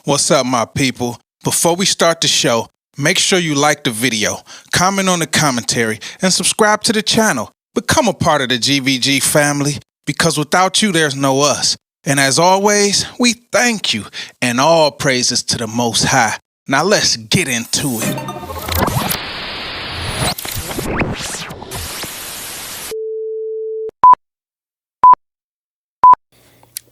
What's up, my people? Before we start the show, make sure you like the video, comment on the commentary, and subscribe to the channel. Become a part of the GVG family, because without you, there's no us. And as always, we thank you, and all praises to the Most High. Now let's get into it.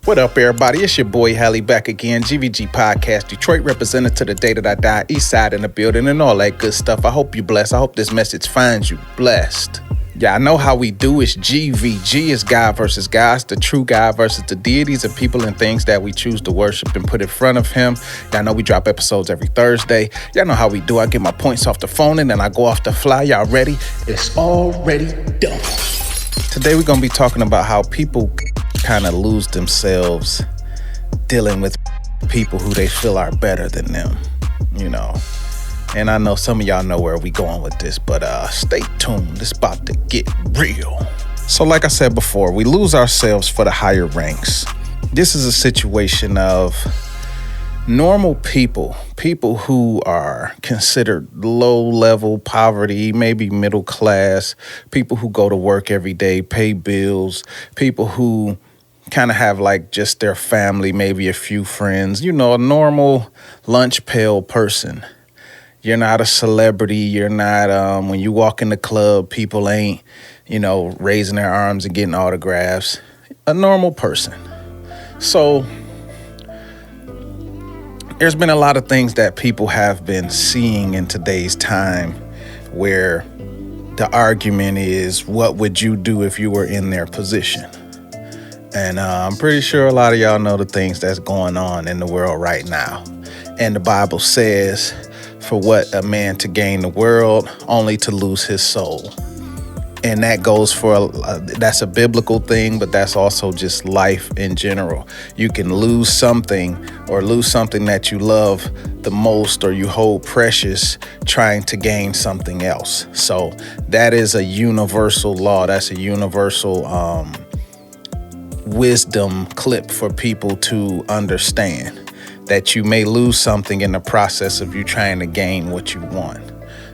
What up, everybody? It's your boy Hally back again. GVG Podcast, Detroit representative to the day that I died, East Side in the building, and all that good stuff. I hope you blessed. I hope this message finds you blessed. Yeah, I know how we do. It's GVG. It's God versus gods, the true God versus the deities and people and things that we choose to worship and put in front of him. Y'all know we drop episodes every Thursday. Y'all know how we do. I get my points off the phone and then I go off the fly. Y'all ready? It's already done. Today we're going to be talking about how people kind of lose themselves dealing with people who they feel are better than them, you know. And I know some of y'all know where we going with this, but stay tuned. It's about to get real. So like I said before, we lose ourselves for the higher ranks. This is a situation of normal people who are considered low-level poverty, maybe middle class, people who go to work every day, pay bills, people who kind of have like just their family, maybe a few friends, you know, a normal lunch pail person. You're not a celebrity. You're not, when you walk in the club, people ain't, you know, raising their arms and getting autographs. A normal person. So there's been a lot of things that people have been seeing in today's time where the argument is, what would you do if you were in their position? And I'm pretty sure a lot of y'all know the things that's going on in the world right now. And the Bible says, for what a man to gain the world, only to lose his soul. And that goes for, that's a biblical thing, but that's also just life in general. You can lose something or lose something that you love the most or you hold precious trying to gain something else. So that is a universal law. That's a universal wisdom clip for people to understand, that you may lose something in the process of you trying to gain what you want.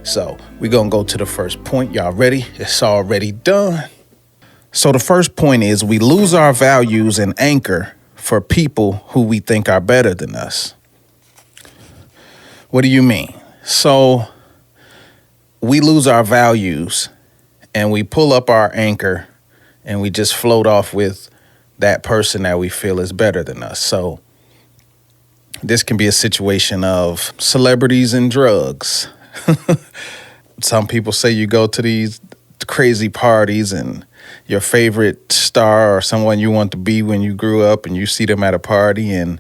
So we're going to go to the first point. Y'all ready? It's already done. So the first point is we lose our values and anchor for people who we think are better than us. What do you mean? So we lose our values and we pull up our anchor and we just float off with that person that we feel is better than us. So this can be a situation of celebrities and drugs. Some people say you go to these crazy parties and your favorite star or someone you want to be when you grew up, and you see them at a party and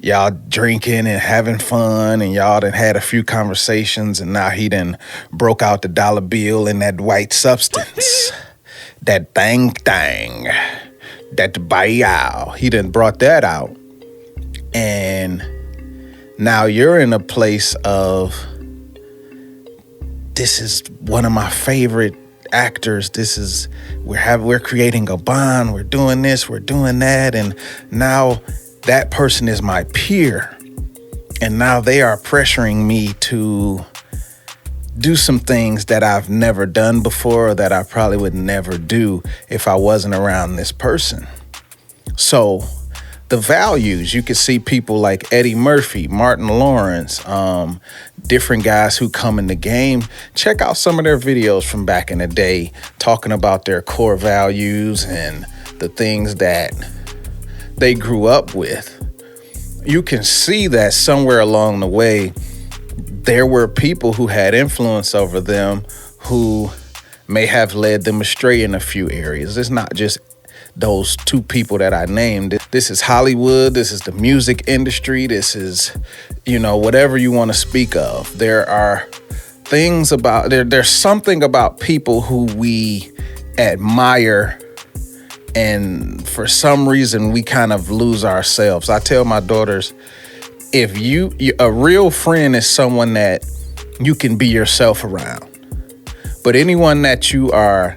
y'all drinking and having fun and y'all done had a few conversations, and now he done broke out the dollar bill and that white substance. That thang, that bayou. He done brought that out. And now you're in a place of, this is one of my favorite actors. This is, we're creating a bond. We're doing this, we're doing that. And now that person is my peer. And now they are pressuring me to do some things that I've never done before, or that I probably would never do if I wasn't around this person. So the values, you can see people like Eddie Murphy, Martin Lawrence, different guys who come in the game. Check out some of their videos from back in the day, talking about their core values and the things that they grew up with. You can see that somewhere along the way, there were people who had influence over them who may have led them astray in a few areas. It's not just those two people that I named. This is Hollywood. This is the music industry. This is, you know, whatever you want to speak of. There are things about, there's something about people who we admire, and for some reason we kind of lose ourselves. I tell my daughters, if a real friend is someone that you can be yourself around, but anyone that you are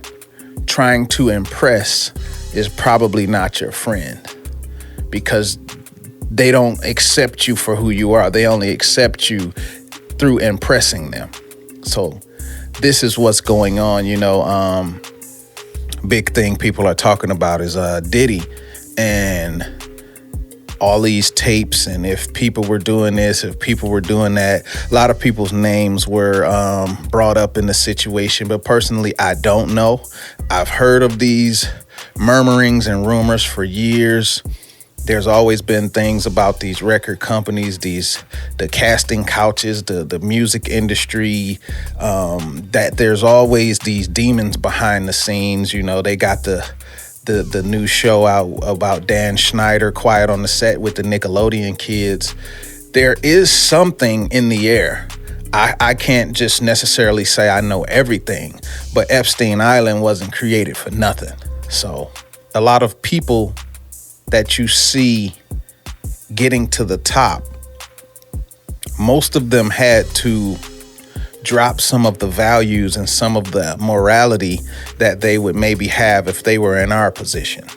trying to impress is probably not your friend, because they don't accept you for who you are. They only accept you through impressing them. So this is what's going on. Big thing people are talking about is Diddy and all these tapes, and if people were doing this, if people were doing that. A lot of people's names were brought up in the situation, but personally, I don't know. I've heard of these murmurings and rumors for years. There's always been things about these record companies, the casting couches, the music industry, that there's always these demons behind the scenes. They got the new show out about Dan Schneider, Quiet on the Set, with the Nickelodeon kids. There is something in the air. I can't just necessarily say I know everything, but Epstein Island wasn't created for nothing. So a lot of people that you see getting to the top, most of them had to drop some of the values and some of the morality that they would maybe have if they were in our position.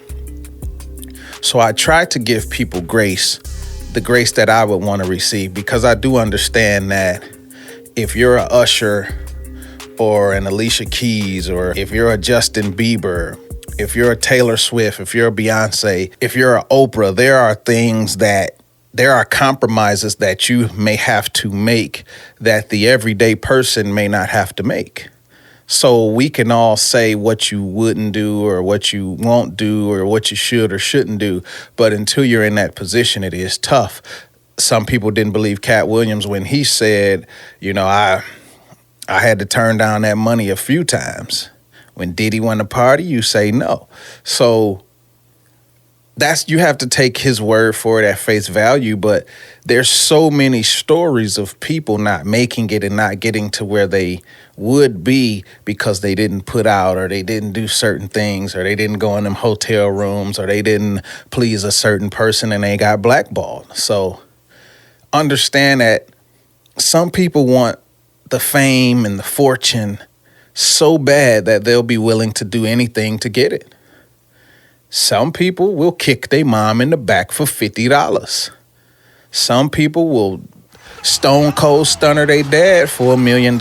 So I try to give people grace, the grace that I would want to receive, because I do understand that if you're a Usher or an Alicia Keys, or if you're a Justin Bieber, if you're a Taylor Swift, if you're a Beyonce, if you're a Oprah, there are compromises that you may have to make that the everyday person may not have to make. So we can all say what you wouldn't do or what you won't do or what you should or shouldn't do. But until you're in that position, it is tough. Some people didn't believe Cat Williams when he said, I had to turn down that money a few times. When Diddy won a party, you say no. So you have to take his word for it at face value. But there's so many stories of people not making it and not getting to where they would be because they didn't put out, or they didn't do certain things, or they didn't go in them hotel rooms, or they didn't please a certain person and they got blackballed. So understand that some people want the fame and the fortune so bad that they'll be willing to do anything to get it. Some people will kick their mom in the back for $50. Some people will stone cold stunner their dad for $1 million.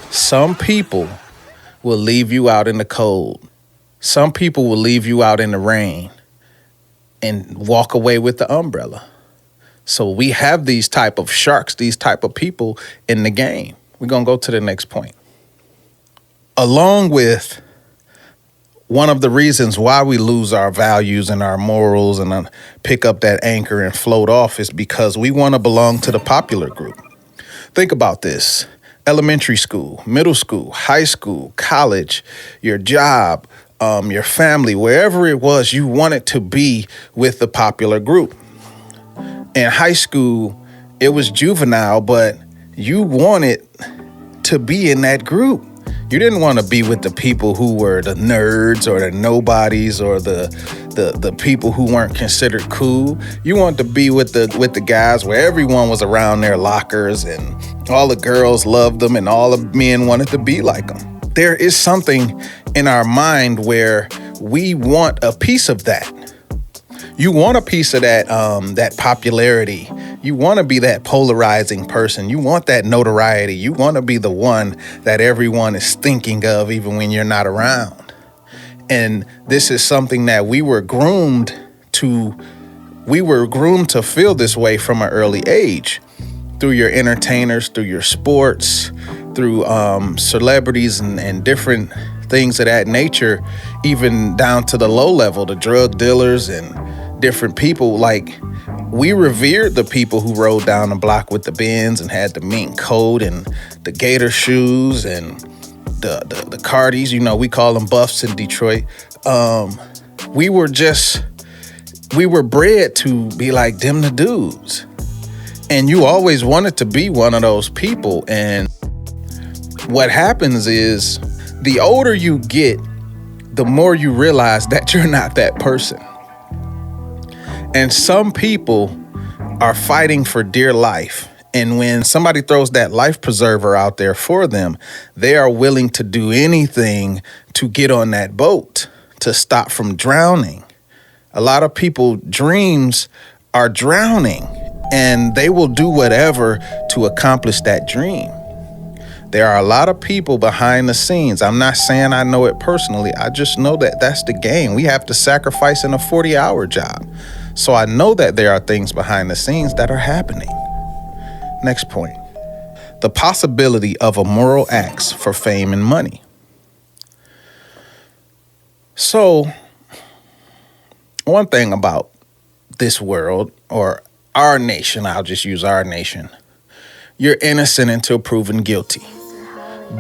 Some people will leave you out in the cold. Some people will leave you out in the rain and walk away with the umbrella. So we have these type of sharks, these type of people in the game. We're going to go to the next point. Along with one of the reasons why we lose our values and our morals and pick up that anchor and float off is because we want to belong to the popular group. Think about this. Elementary school, middle school, high school, college, your job, your family, wherever it was, you wanted to be with the popular group. In high school, it was juvenile, but you wanted to be in that group. You didn't want to be with the people who were the nerds or the nobodies or the people who weren't considered cool. You wanted to be with the guys where everyone was around their lockers and all the girls loved them and all the men wanted to be like them. There is something in our mind where we want a piece of that. You want a piece of that popularity. You want to be that polarizing person. You want that notoriety. You want to be the one that everyone is thinking of even when you're not around. And this is something that we were groomed to feel this way from an early age, through your entertainers, through your sports, through celebrities and different things of that nature, even down to the low level, the drug dealers and different people. Like, we revered the people who rode down the block with the Benz and had the mink coat and the gator shoes and the Cardis, we call them buffs in Detroit. We were bred to be like them, the dudes. And you always wanted to be one of those people. And what happens is, the older you get, the more you realize that you're not that person. And some people are fighting for dear life. And when somebody throws that life preserver out there for them, they are willing to do anything to get on that boat, to stop from drowning. A lot of people dreams are drowning, and they will do whatever to accomplish that dream. There are a lot of people behind the scenes. I'm not saying I know it personally. I just know that that's the game. We have to sacrifice in a 40-hour job. So I know that there are things behind the scenes that are happening. Next point. The possibility of immoral acts for fame and money. So, one thing about this world, or our nation, I'll just use our nation, you're innocent until proven guilty.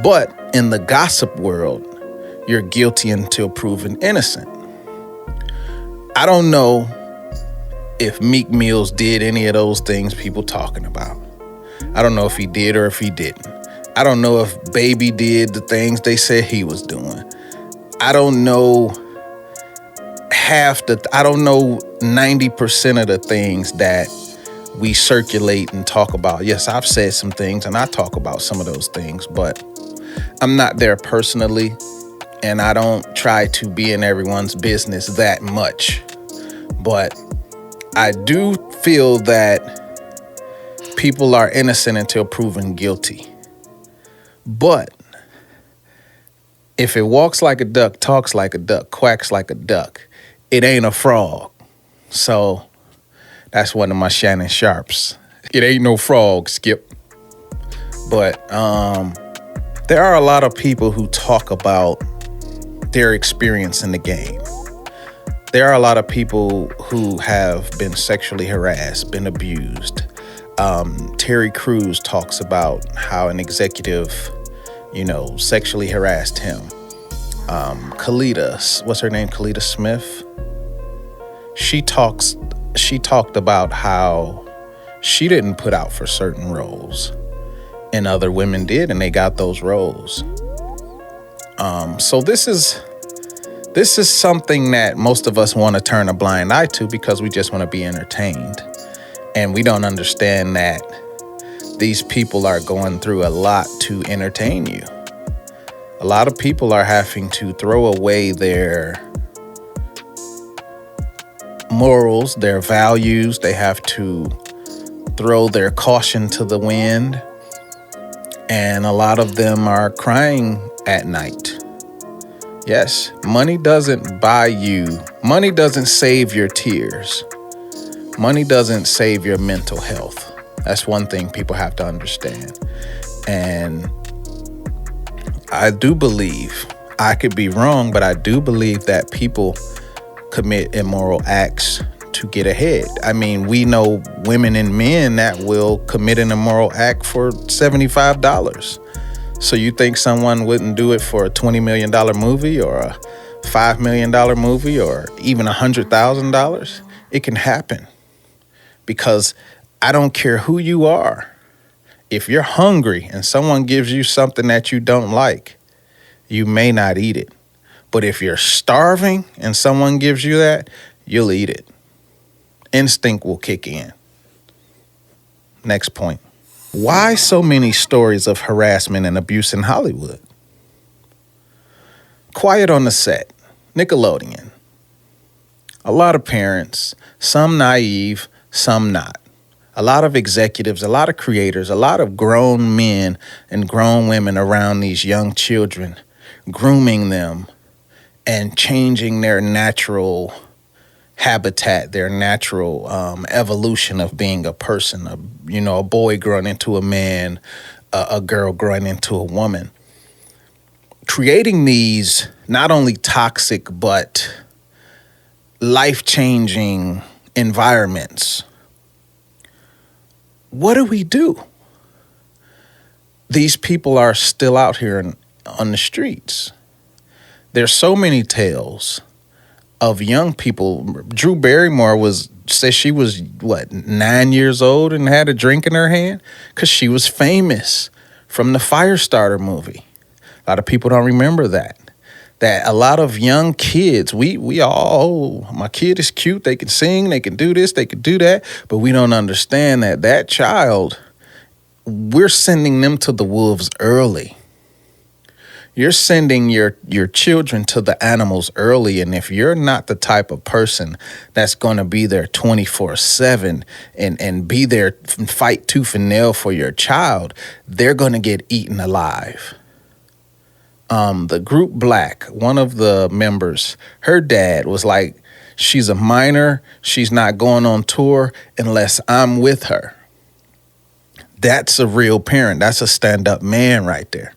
But in the gossip world, you're guilty until proven innocent. I don't know if Meek Mills did any of those things people talking about. I don't know if he did or if he didn't. I don't know if Baby did the things they said he was doing. I don't know I don't know 90% of the things that we circulate and talk about. Yes, I've said some things and I talk about some of those things, but I'm not there personally, and I don't try to be in everyone's business that much. But I do feel that people are innocent until proven guilty. But if it walks like a duck, talks like a duck, quacks like a duck, it ain't a frog. So that's one of my Shannon Sharps. It ain't no frog, Skip. But there are a lot of people who talk about their experience in the game. There are a lot of people who have been sexually harassed, been abused. Terry Crews talks about how an executive, sexually harassed him. Kalita, what's her name? Kalita Smith. She talked about how she didn't put out for certain roles, and other women did, and they got those roles. So this is something that most of us want to turn a blind eye to because we just want to be entertained. And we don't understand that these people are going through a lot to entertain you. A lot of people are having to throw away their morals, their values. They have to throw their caution to the wind. And a lot of them are crying at night. Yes, money doesn't buy you. Money doesn't save your tears. Money doesn't save your mental health. That's one thing people have to understand. And I do believe, I could be wrong, but I do believe that people commit immoral acts to get ahead. I mean, we know women and men that will commit an immoral act for $75. So you think someone wouldn't do it for a $20 million movie or a $5 million movie or even $100,000? It can happen. Because I don't care who you are. If you're hungry and someone gives you something that you don't like, you may not eat it. But if you're starving and someone gives you that, you'll eat it. Instinct will kick in. Next point. Why so many stories of harassment and abuse in Hollywood? Quiet on the Set, Nickelodeon. A lot of parents, some naive, some not. A lot of executives, a lot of creators, a lot of grown men and grown women around these young children, grooming them and changing their natural habitat, their natural evolution of being a person. A boy growing into a man, a girl growing into a woman. Creating these not only toxic but life-changing environments. What do we do? These people are still out here on the streets. There's so many tales of young people. Drew Barrymore said she was 9 years old and had a drink in her hand because she was famous from the Firestarter movie. A lot of people don't remember that. That a lot of young kids, we all, my kid is cute, they can sing, they can do this, they can do that, but we don't understand that child, we're sending them to the wolves early. You're sending your children to the animals early, and if you're not the type of person that's going to be there 24/7 and be there and fight tooth and nail for your child, they're going to get eaten alive. The group Black, one of the members, her dad was like, she's a minor, she's not going on tour unless I'm with her. That's a real parent. That's a stand-up man right there.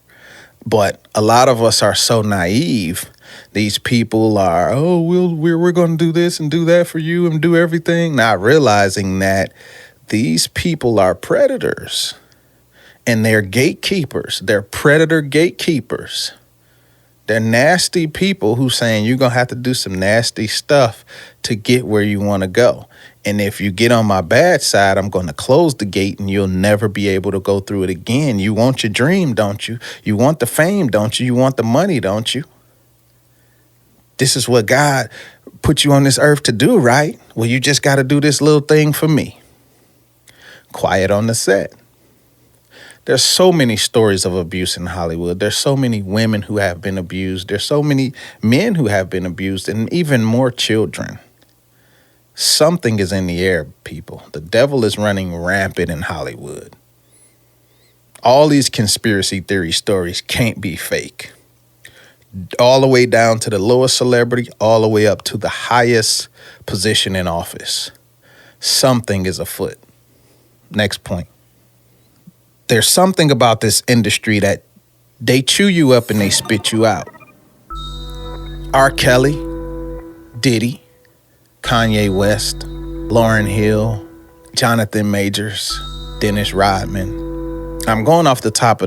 But a lot of us are so naive. These people are, oh, we're going to do this and do that for you and do everything, not realizing that these people are predators and they're gatekeepers. They're predator gatekeepers. They're nasty people who saying you're going to have to do some nasty stuff to get where you want to go. And if you get on my bad side, I'm going to close the gate and you'll never be able to go through it again. You want your dream, don't you? You want the fame, don't you? You want the money, don't you? This is what God put you on this earth to do, right? Well, you just got to do this little thing for me. Quiet on the set. There's so many stories of abuse in Hollywood. There's so many women who have been abused. There's so many men who have been abused, and even more children. Something is in the air, people. The devil is running rampant in Hollywood. All these conspiracy theory stories can't be fake. All the way down to the lowest celebrity, all the way up to the highest position in office. Something is afoot. Next point. There's something about this industry that they chew you up and they spit you out. R. Kelly, Diddy, Kanye West, Lauryn Hill, Jonathan Majors, Dennis Rodman. I'm going off the top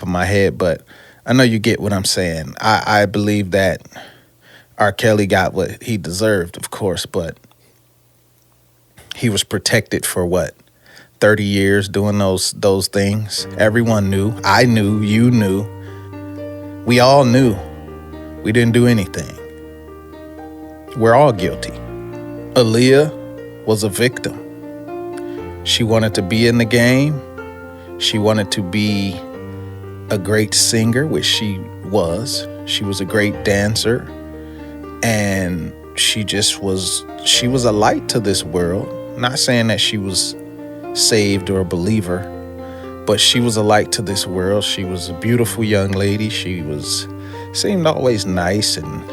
of my head, but I know you get what I'm saying. I believe that R. Kelly got what he deserved, of course, but he was protected for what? 30 years doing those things. Everyone knew. I knew. You knew. We all knew. We didn't do anything. We're all guilty. Aaliyah was a victim. She wanted to be in the game. She wanted to be a great singer, which she was. She was a great dancer. And she was a light to this world. Not saying that she was saved or a believer, but she was a light to this world. She was a beautiful young lady. She seemed always nice, and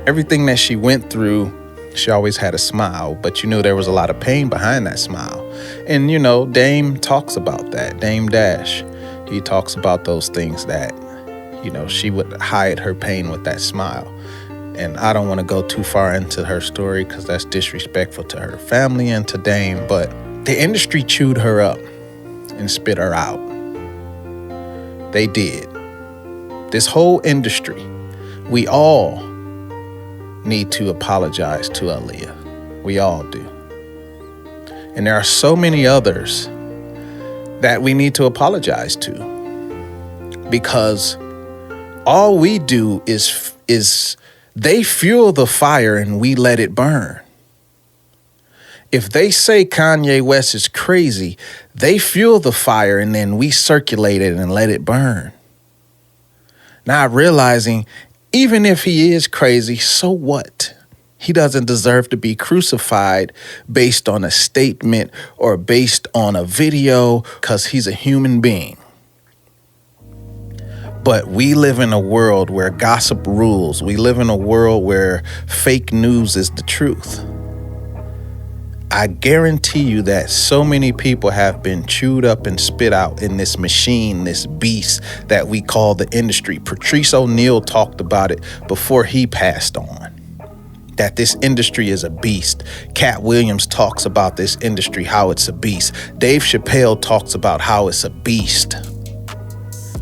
everything that she went through, she always had a smile, but you knew there was a lot of pain behind that smile. And Dame talks about that. Dame Dash, he talks about those things that, she would hide her pain with that smile. And I don't want to go too far into her story because that's disrespectful to her family and to Dame, but the industry chewed her up and spit her out. They did. This whole industry, we all need to apologize to Aaliyah. We all do. And there are so many others that we need to apologize to, because all we do is they fuel the fire and we let it burn. If they say Kanye West is crazy, they fuel the fire and then we circulate it and let it burn. Not realizing, even if he is crazy, so what? He doesn't deserve to be crucified based on a statement or based on a video, because he's a human being. But we live in a world where gossip rules. We live in a world where fake news is the truth. I guarantee you that so many people have been chewed up and spit out in this machine, this beast that we call the industry. Patrice O'Neal talked about it before he passed on, that this industry is a beast. Cat Williams talks about this industry, how it's a beast. Dave Chappelle talks about how it's a beast.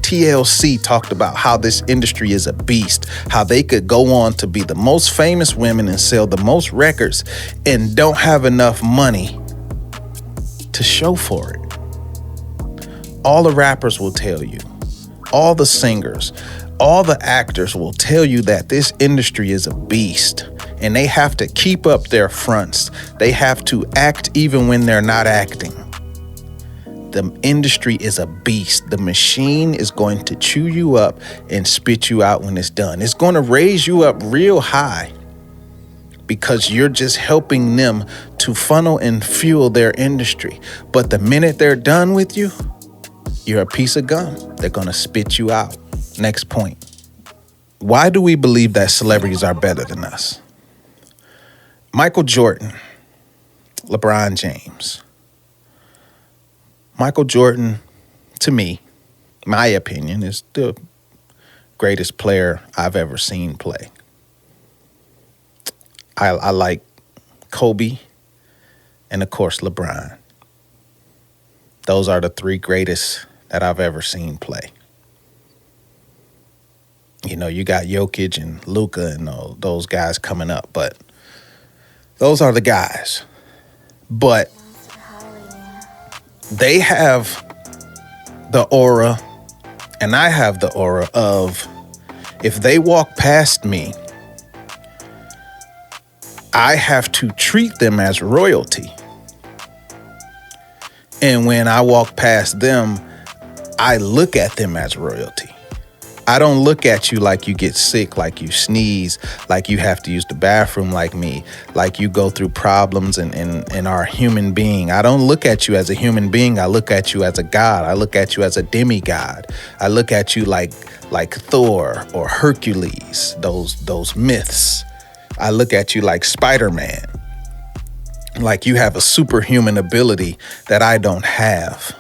TLC talked about how this industry is a beast, how they could go on to be the most famous women and sell the most records and don't have enough money to show for it. All the rappers will tell you, all the singers, all the actors will tell you that this industry is a beast, and they have to keep up their fronts. They have to act even when they're not acting. The industry is a beast. The machine is going to chew you up and spit you out when it's done. It's going to raise you up real high because you're just helping them to funnel and fuel their industry. But the minute they're done with you, you're a piece of gum. They're going to spit you out. Next point. Why do we believe that celebrities are better than us? Michael Jordan, LeBron James. Michael Jordan, to me, my opinion, is the greatest player I've ever seen play. I like Kobe and, of course, LeBron. Those are the three greatest that I've ever seen play. You know, you got Jokic and Luka and those guys coming up, but those are the guys. But they have the aura, and I have the aura of, if they walk past me, I have to treat them as royalty. And when I walk past them, I look at them as royalty. I don't look at you like you get sick, like you sneeze, like you have to use the bathroom like me, like you go through problems and are a human being. I don't look at you as a human being. I look at you as a god. I look at you as a demigod. I look at you like Thor or Hercules, those myths. I look at you like Spider-Man, like you have a superhuman ability that I don't have.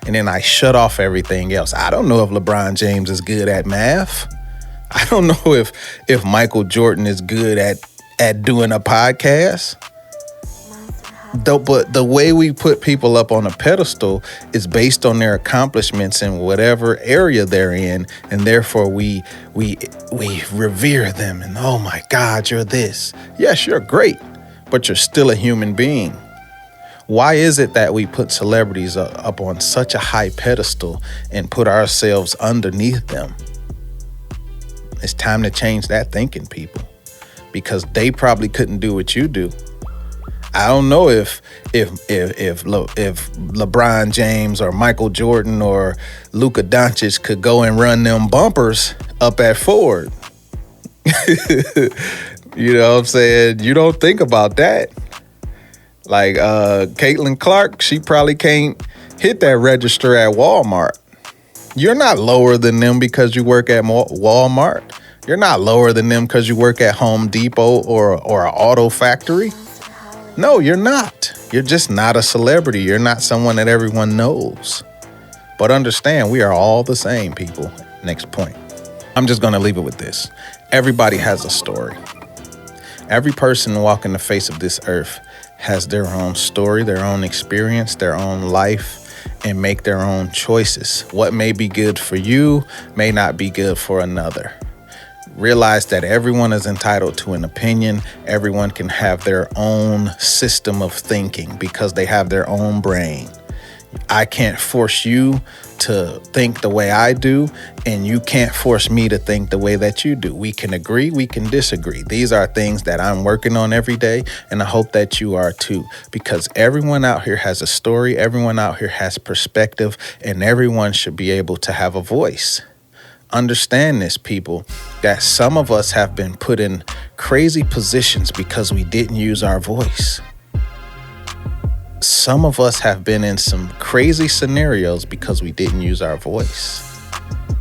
And then I shut off everything else. I don't know if LeBron James is good at math. I don't know if Michael Jordan is good at doing a podcast. But the way we put people up on a pedestal is based on their accomplishments in whatever area they're in, and therefore we revere them. And oh my God, you're this. Yes, you're great, but you're still a human being. Why is it that we put celebrities up on such a high pedestal and put ourselves underneath them? It's time to change that thinking, people, because they probably couldn't do what you do. I don't know if LeBron James or Michael Jordan or Luka Doncic could go and run them bumpers up at Ford. You know what I'm saying? You don't think about that. Like Caitlin Clark, she probably can't hit that register at Walmart. You're not lower than them because you work at Walmart. You're not lower than them because you work at Home Depot or an auto factory. No, you're not. You're just not a celebrity. You're not someone that everyone knows. But understand, we are all the same, people. Next point. I'm just going to leave it with this. Everybody has a story. Every person walking the face of this earth has their own story, their own experience, their own life, and make their own choices. What may be good for you may not be good for another. Realize that everyone is entitled to an opinion. Everyone can have their own system of thinking because they have their own brain. I can't force you to think the way I do, and you can't force me to think the way that you do. We can agree, we can disagree. These are things that I'm working on every day, and I hope that you are too, because everyone out here has a story, everyone out here has perspective, and everyone should be able to have a voice. Understand this, people, that some of us have been put in crazy positions because we didn't use our voice. Some of us have been in some crazy scenarios because we didn't use our voice.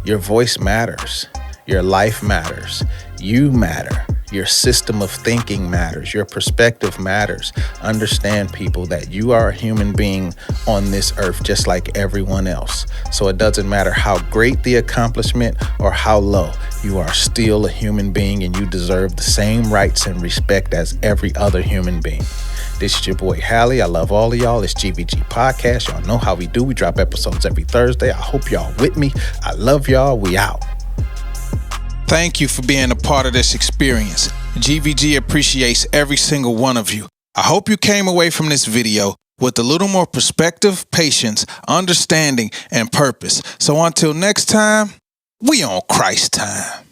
Your voice matters. Your life matters. You matter. Your system of thinking matters. Your perspective matters. Understand, people, that you are a human being on this earth just like everyone else. So it doesn't matter how great the accomplishment or how low. You are still a human being, and you deserve the same rights and respect as every other human being. This is your boy, Hallie. I love all of y'all. It's GVG Podcast. Y'all know how we do. We drop episodes every Thursday. I hope y'all with me. I love y'all. We out. Thank you for being a part of this experience. GVG appreciates every single one of you. I hope you came away from this video with a little more perspective, patience, understanding, and purpose. So until next time, we on Christ time.